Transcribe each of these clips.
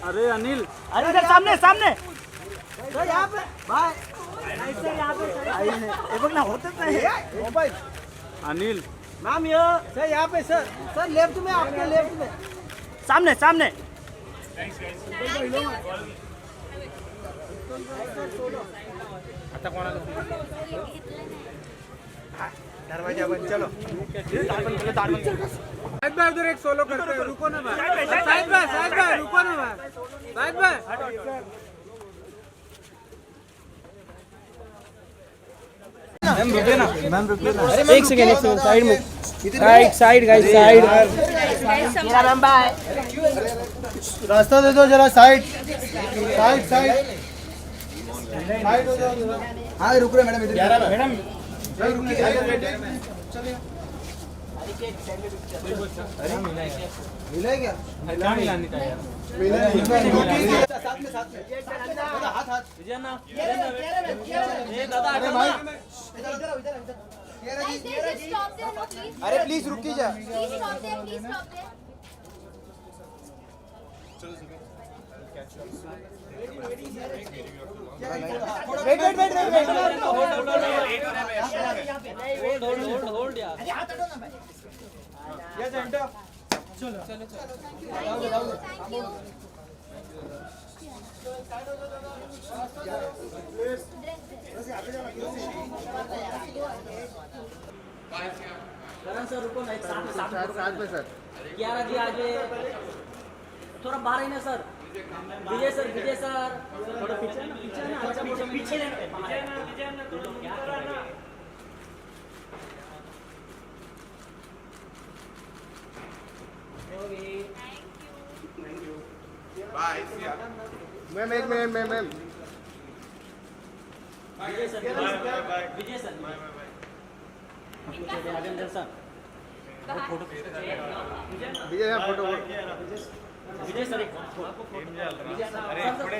अरे अनिल, अरे इधर सामने सामने यहाँ पे भाई, ये बघ ना होतच नाही मोबाईल. अनिल मैम ये सर यहाँ पे सर लेफ्ट में आपके लेफ्ट में सामने सामने. आता कोणाला दरवाजा बंद. चलो साहिद भाई उधर एक सोलो करते हैं. रुको ना भाई. साहिद भाई रुको ना भाई. साहिद भाई मैम रुकिए ना. एक सेकंड साइड में. Side guys side. Ma'am bye. रास्ता दे दो जरा. साइड साइड हो जाओ. हाँ रुक रहे मैडम. इधर मैडम मिला क्या? मिलानी था यार. साथ में हाथ अरे भाई अरे प्लीज रुकी जा. वेट होल्ड यार. Yes enter. चलो थैंक यू. सर रुको ना. साथ में सर 11 जी आज थोड़ा बाहर ही ना सर. विजय सर थोड़ा पीछे ना. अच्छा पीछे लेना. Thank you. बाय. मैम एक मिनट मैम. विजय सर राजेंद्र सर फोटो. विजय फोटो. विजय सर एक अरे थोड़े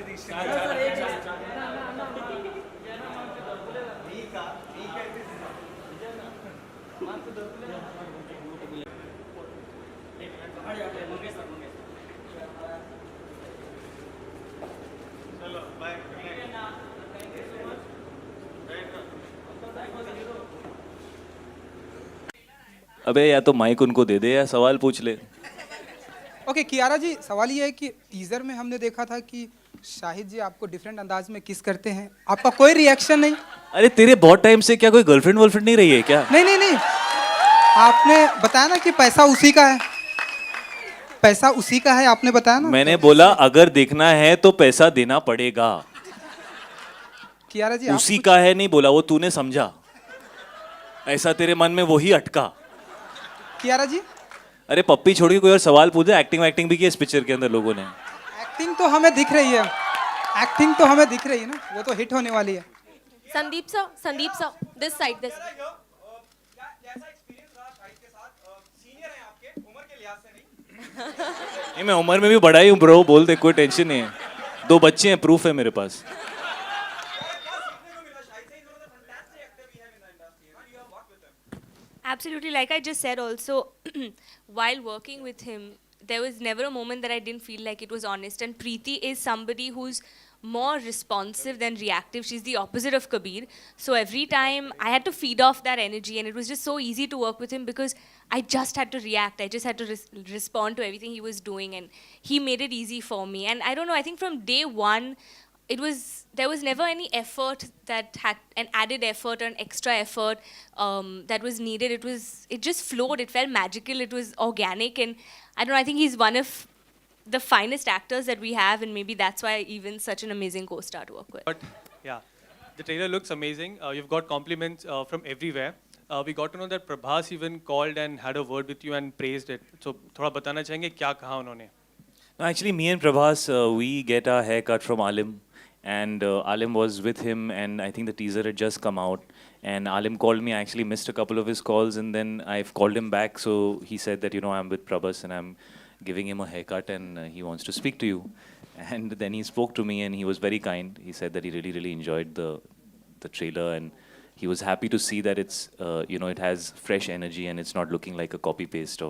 चलो बाय. अबे या तो माइक उनको दे दे या सवाल पूछ ले. ओके कियारा जी, सवाल ये है कि टीजर में हमने देखा था कि शाहिद जी आपको डिफरेंट अंदाज में किस करते हैं. आपका कोई रिएक्शन नहीं? अरे तेरे बहुत टाइम से क्या कोई गर्लफ्रेंड वर्लफ्रेंड नहीं रही है क्या? नहीं. आपने बताया ना कि पैसा उसी का है. पैसा उसी का है आपने बताया ना. मैंने बोला अगर देखना है तो पैसा देना पड़ेगा. कियारा जी उसी का है नहीं बोला, वो तूने समझा. ऐसा तेरे मन में वही अटका. कियारा जी अरे पप्पी छोड़ के कोई और सवाल पूछ. एक्टिंग भी की इस पिक्चर के अंदर लोगों ने. एक्टिंग तो हमें दिख रही है. ना. वो तो हिट होने वाली है. Sandeep sir this side this. नहीं मैं उम्र में भी बड़ा ही हूँ ब्रो. बोल दे, कोई टेंशन नहीं है. 2 बच्चे हैं, प्रूफ है मेरे पास. Absolutely, like I just said also, while working with him, there was never a moment that I didn't feel like it was honest. And Preeti is somebody who's more responsive than reactive. She's the opposite of Kabir. So every time I had to feed off that energy, and it was just so easy to work with him because I just had to react. I just had to respond to everything he was doing, and he made it easy for me. And I don't know, I think from day one, there was never any effort that had an added effort or an extra effort that was needed. It just flowed. It felt magical. It was organic, and I don't know, I think he's one of the finest actors that we have, and maybe that's why even such an amazing co-star to work with. But yeah, the trailer looks amazing. You've got compliments from everywhere. We got to know that Prabhas even called and had a word with you and praised it. So थोड़ा बताना चाहेंगे क्या कहा उन्होंने? No, actually, me and Prabhas, we get our hair cut from Alim. And Alim was with him, and I think the teaser had just come out. And Alim called me. I actually missed a couple of his calls, and then I've called him back. So he said that, I'm with Prabhas, and I'm giving him a haircut, and he wants to speak to you. And then he spoke to me, and he was very kind. He said that he really, really enjoyed the trailer, and he was happy to see that it's, it has fresh energy and it's not looking like a copy paste of